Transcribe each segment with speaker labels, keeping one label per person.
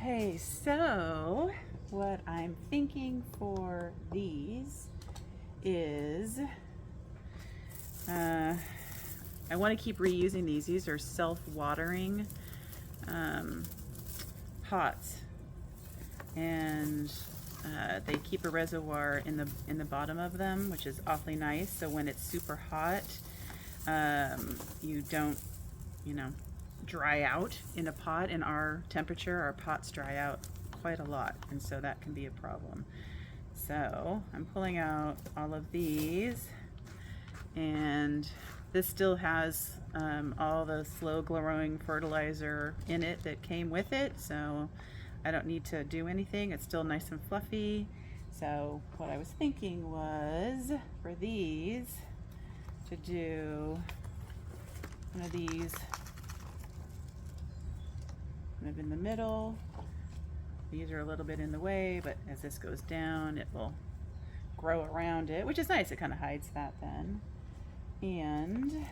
Speaker 1: Okay, so what I'm thinking for these is I want to keep reusing these. These are self-watering pots, and they keep a reservoir in the bottom of them, which is awfully nice. So when it's super hot, you don't, dry out in a pot. In our temperature, our pots dry out quite a lot, and so that can be a problem. So I'm pulling out all of these, and this still has all the slow growing fertilizer in it that came with it, so I don't need to do anything. It's still nice and fluffy. So what I was thinking was for these to do one of these kind of in the middle. These are a little bit in the way, but as this goes down, it will grow around it, which is nice. It kind of hides that then. And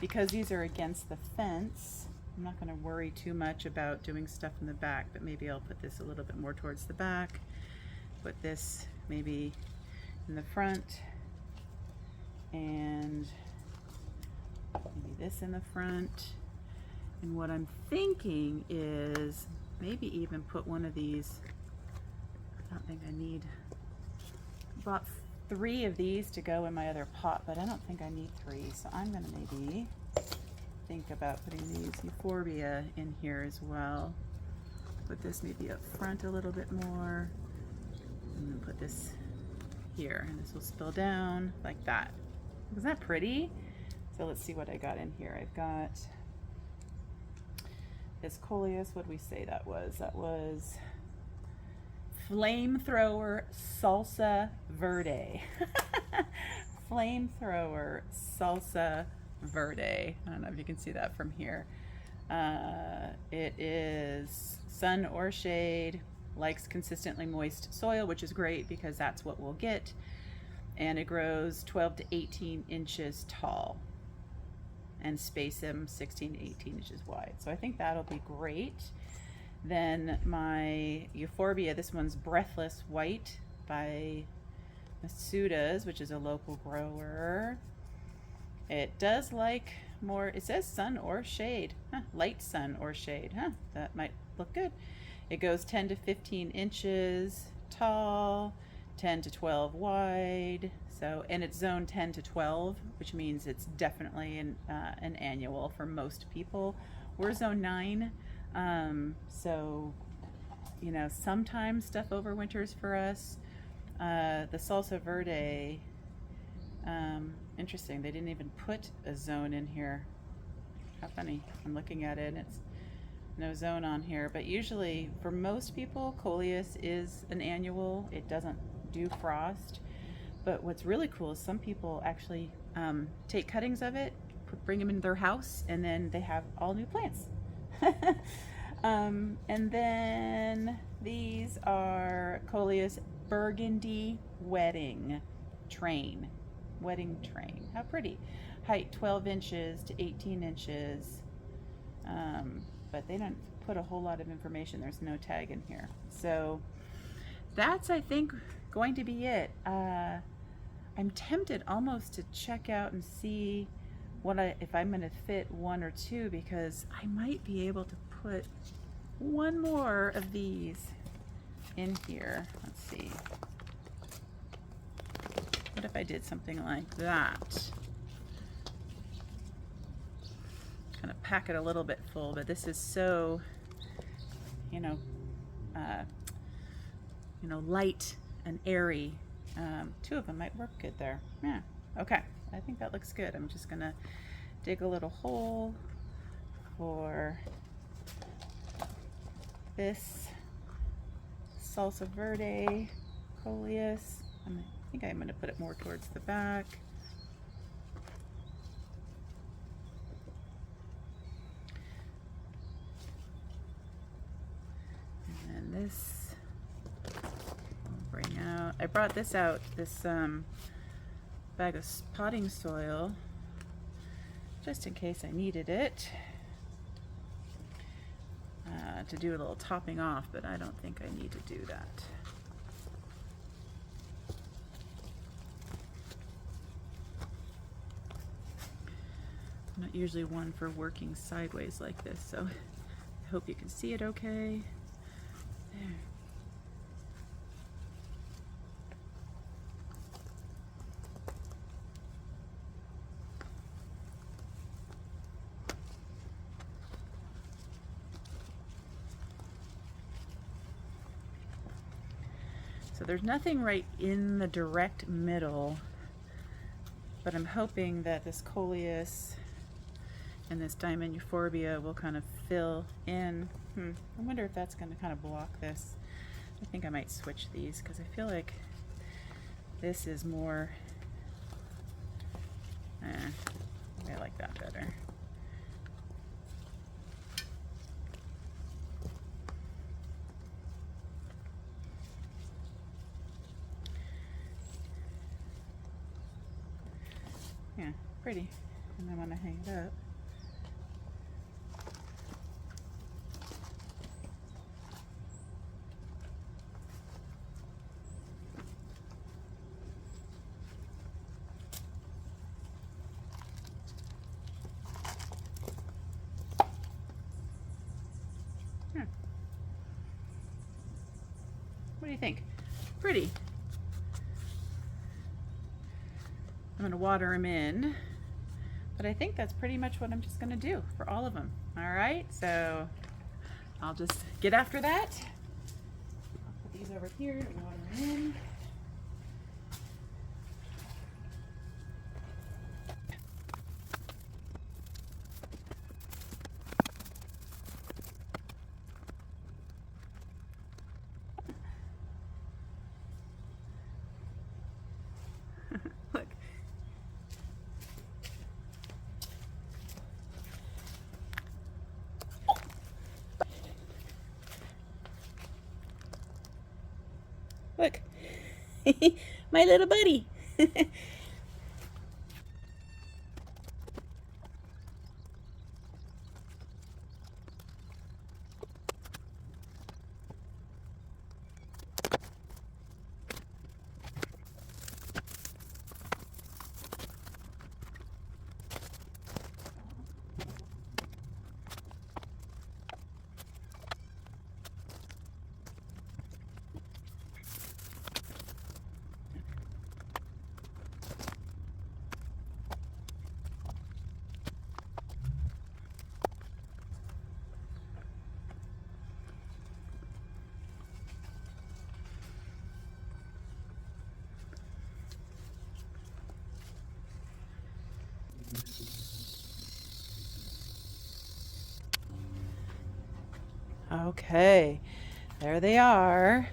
Speaker 1: because these are against the fence, I'm not going to worry too much about doing stuff in the back, but maybe I'll put this a little bit more towards the back. Put this maybe in the front, and maybe this in the front. And what I'm thinking is maybe even put one of these. I don't think I need, bought 3 of these to go in my other pot, but I don't think I need 3. So I'm gonna maybe think about putting these Euphorbia in here as well. Put this maybe up front a little bit more, and then put this here, and this will spill down like that. Isn't that pretty? So let's see what I got in here. I've got this Coleus. What did we say that was? That was Flamethrower Salsa Verde. Flamethrower Salsa Verde. I don't know if you can see that from here. It is sun or shade, likes consistently moist soil, which is great because that's what we'll get. And it grows 12 to 18 inches tall, and space them 16 to 18 inches wide. So I think that'll be great. Then my Euphorbia, this one's Breathless White by Masuda's, which is a local grower. It does like more, it says sun or shade, light sun or shade, that might look good. It goes 10 to 15 inches tall, 10 to 12 wide. So, and it's zone 10 to 12, which means it's definitely an annual for most people. We're zone 9, so sometimes stuff overwinters for us. The Salsa Verde, interesting, they didn't even put a zone in here. How funny. I'm looking at it and it's no zone on here, but usually for most people Coleus is an annual. It doesn't do frost. But what's really cool is some people actually take cuttings of it, bring them into their house, and then they have all new plants. And then these are Coleus Burgundy Wedding Train. Wedding Train. How pretty. Height 12 inches to 18 inches. But they don't put a whole lot of information. There's no tag in here. So that's, I think, going to be it. I'm tempted almost to check out and see if I'm going to fit 1 or 2, because I might be able to put 1 more of these in here. Let's see. What if I did something like that? Kind of pack it a little bit full, but this is so, light and airy. 2 of them might work good there. Yeah, okay. I think that looks good. I'm just gonna dig a little hole for this Salsa Verde Coleus. I think I'm gonna put it more towards the back. And then this, I brought this out, this bag of potting soil, just in case I needed it. to do a little topping off, but I don't think I need to do that. I'm not usually one for working sideways like this, so I hope you can see it okay. There. So there's nothing right in the direct middle, but I'm hoping that this Coleus and this diamond Euphorbia will kind of fill in. I wonder if that's going to kind of block this. I think I might switch these because I feel like this is more, I like that better. Yeah, pretty. And I want to hang it up. What do you think? Pretty. I'm going to water them in, but I think that's pretty much what I'm just going to do for all of them. All right, so I'll just get after that. I'll put these over here and water them in. Look. Look. My little buddy. Okay, there they are.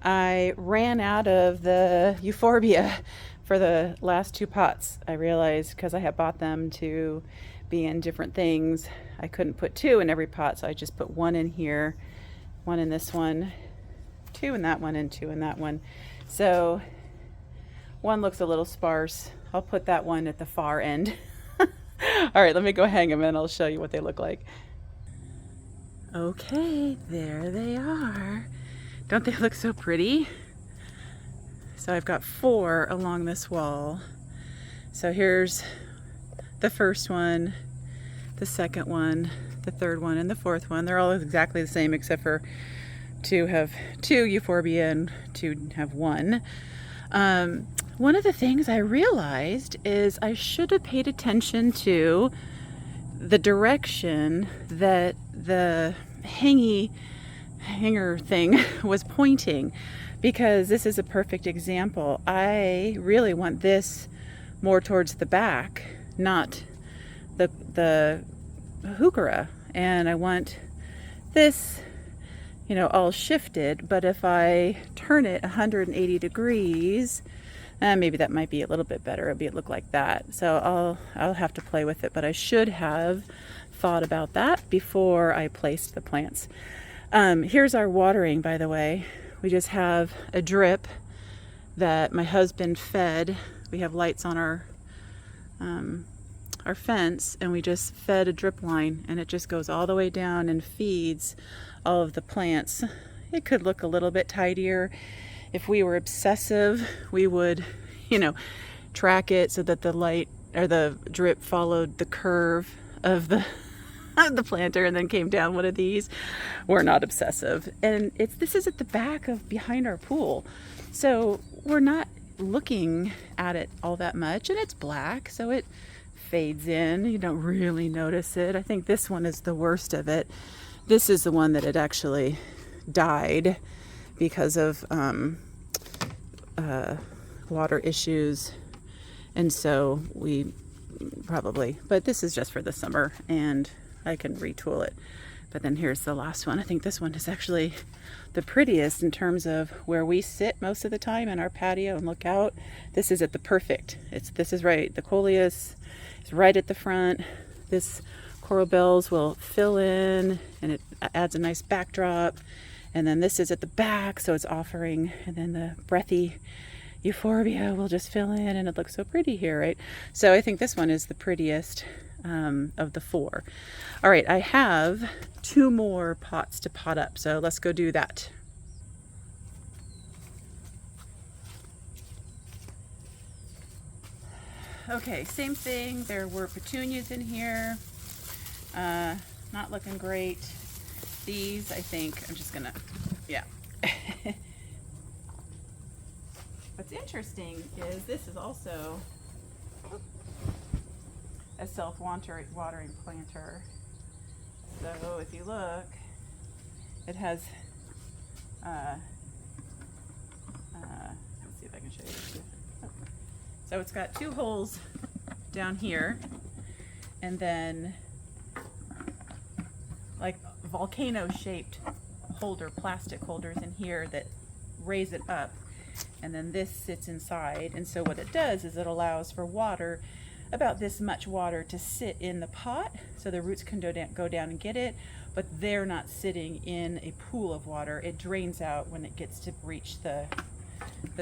Speaker 1: I ran out of the Euphorbia for the last two pots. I realized because I had bought them to be in different things, I couldn't put two in every pot, so I just put one in here, one in this one, two in that one, and two in that one. So one looks a little sparse. I'll put that one at the far end. All right, let me go hang them and I'll show you what they look like. Okay, there they are. Don't they look so pretty? So I've got 4 along this wall. So here's the first one, the second one, the third one, and the fourth one. They're all exactly the same except for 2 have 2 Euphorbia and 2 have 1. One of the things I realized is I should have paid attention to the direction that the hanger thing was pointing, because this is a perfect example. I really want this more towards the back, not the Heuchera, and I want this, you know, all shifted. But if I turn it 180 degrees, maybe that might be a little bit better. It'll look like that. So I'll have to play with it, but I should have thought about that before I placed the plants. Here's our watering, by the way. We just have a drip that my husband fed. We have lights on our our fence and we just fed a drip line, and it just goes all the way down and feeds all of the plants. It could look a little bit tidier. If we were obsessive, we would, you know, track it so that the light or the drip followed the curve of the the planter and then came down one of these. We're not obsessive, and this is at the back of behind our pool, so we're not looking at it all that much, and it's black, so it fades in. You don't really notice it. I think this one is the worst of it. This is the one that had actually died because of water issues, and so we probably, but this is just for the summer and I can retool it. But then here's the last one. I think this one is actually the prettiest in terms of where we sit most of the time in our patio and look out. This is at the perfect. This is right. The Coleus is right at the front. This coral bells will fill in and it adds a nice backdrop. And then this is at the back, so it's offering, and then the breathy Euphorbia will just fill in, and it looks so pretty here, right? So I think this one is the prettiest of the four. All right, I have 2 more pots to pot up, so let's go do that. Okay, same thing. There were petunias in here. Not looking great. These, I think, I'm just gonna, yeah. What's interesting is this is also a self-watering planter. So if you look, it has, let's see if I can show you. So it's got 2 holes down here, and then like volcano-shaped plastic holders in here that raise it up, and then this sits inside. And so what it does is it allows for water, about this much water, to sit in the pot, so the roots can go down and get it, but they're not sitting in a pool of water. It drains out when it gets to reach the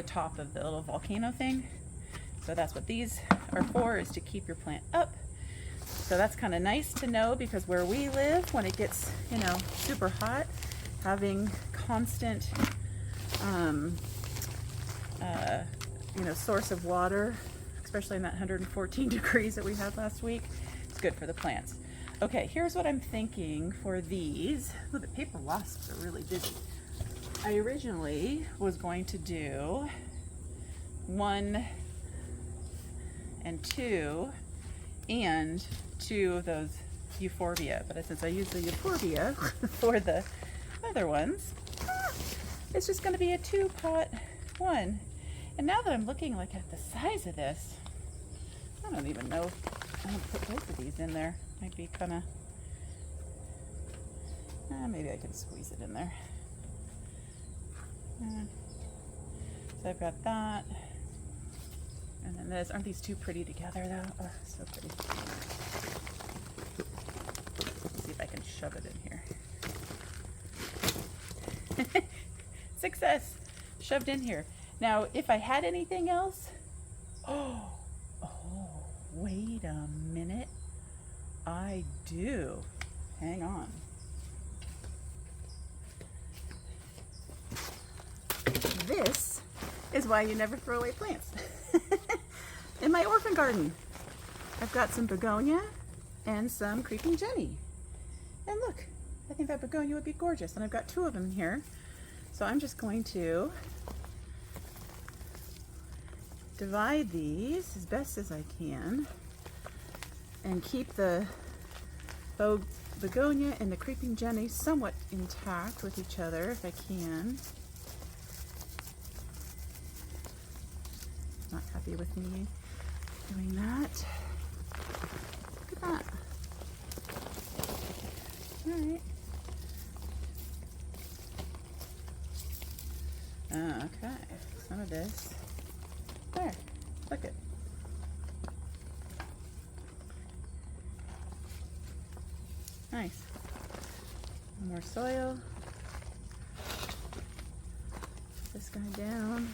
Speaker 1: top of the little volcano thing. So that's what these are for, is to keep your plant up. So that's kind of nice to know, because where we live, when it gets, you know, super hot, having constant you know, source of water, especially in that 114 degrees that we had last week, it's good for the plants. Okay, here's what I'm thinking for these. Oh, the paper wasps are really busy. I originally was going to do 1 and 2 and 2 of those Euphorbia, but since I used the Euphorbia for the other ones, it's just going to be a 2-pot one. And now that I'm looking like at the size of this, I don't even know if I'm going to put both of these in there. Might be kind of, maybe I can squeeze it in there. So I've got that. And then this. Aren't these 2 pretty together though? Oh, so pretty. Let's see if I can shove it in here. Success! Shoved in here. Now, if I had anything else, oh, wait a minute. I do. Hang on. This is why you never throw away plants. In my orphan garden, I've got some begonia and some creeping jenny. And look, I think that begonia would be gorgeous. And I've got 2 of them here. So I'm just going to divide these as best as I can and keep the begonia and the creeping jenny somewhat intact with each other if I can. Not happy with me doing that. Look at that. All right. Okay, some of this. There, look it. Nice. More soil. This guy down.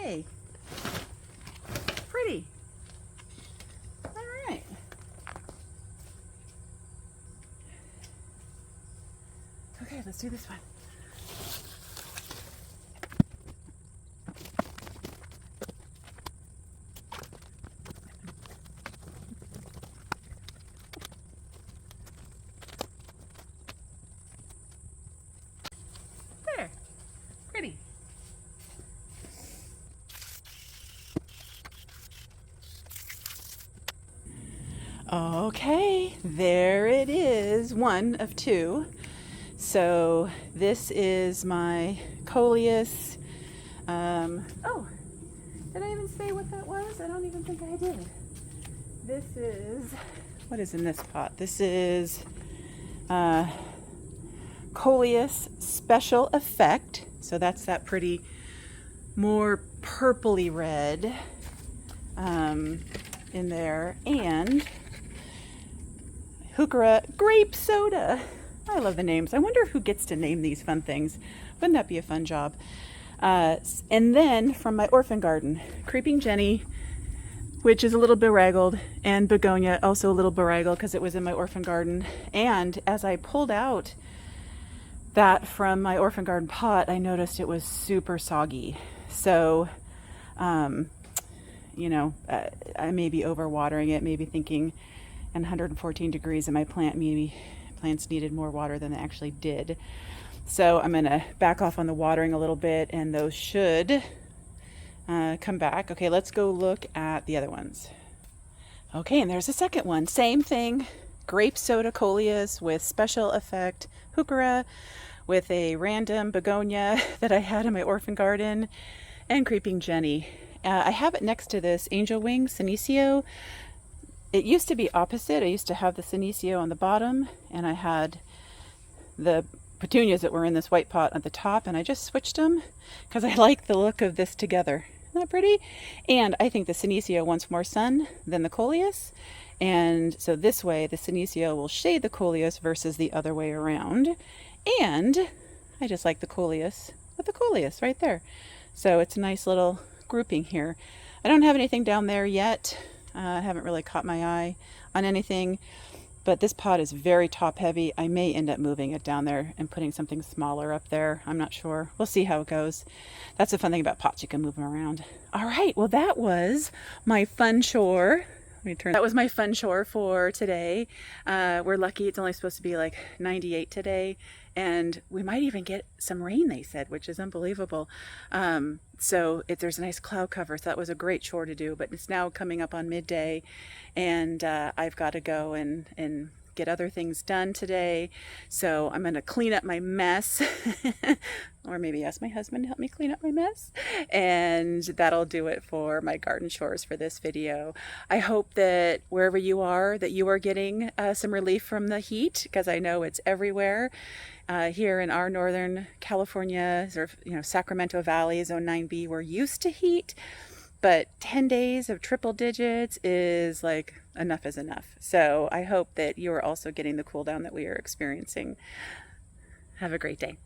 Speaker 1: Yay! Pretty. All right. Okay, let's do this one. There. Pretty. Okay, there it is, one of two. So this is my Coleus. Oh, did I even say what that was? I don't even think I did. This is, what is in this pot? This is Coleus Special Effect. So that's that pretty, more purpley red in there. And Heuchera grape soda. I love the names. I wonder who gets to name these fun things. Wouldn't that be a fun job? And then from my orphan garden, Creeping Jenny, which is a little beraggled, and Begonia, also a little beraggled because it was in my orphan garden. And as I pulled out that from my orphan garden pot, I noticed it was super soggy. So, you know, I may be overwatering it, maybe thinking, and 114 degrees in my plant, maybe plants needed more water than they actually did. So I'm going to back off on the watering a little bit, and those should come back. Okay, let's go look at the other ones. Okay, and there's a second one. Same thing. Grape soda Coleus with Special Effect Heuchera with a random Begonia that I had in my orphan garden, and Creeping Jenny. I have it next to this Angel Wing Senecio. It used to be opposite. I used to have the Senecio on the bottom, and I had the Petunias that were in this white pot at the top, and I just switched them because I like the look of this together. Isn't that pretty? And I think the Senecio wants more sun than the Coleus, and so this way the Senecio will shade the Coleus versus the other way around. And I just like the Coleus with the Coleus right there. So it's a nice little grouping here. I don't have anything down there yet. I haven't really caught my eye on anything, but this pot is very top heavy. I may end up moving it down there and putting something smaller up there. I'm not sure. We'll see how it goes. That's the fun thing about pots. You can move them around. All right. Well, that was my fun chore. That was my fun chore for today. We're lucky it's only supposed to be like 98 today, and we might even get some rain, they said, which is unbelievable. So there's a nice cloud cover, so that was a great chore to do, but it's now coming up on midday, and I've got to go and get other things done today. So I'm going to clean up my mess or maybe ask my husband to help me clean up my mess, and that'll do it for my garden chores for this video. I hope that wherever you are, that you are getting some relief from the heat, because I know it's everywhere. Here in our Northern California, sort of, Sacramento Valley, Zone 9B, we're used to heat, but 10 days of triple digits is like enough is enough. So I hope that you are also getting the cool down that we are experiencing. Have a great day.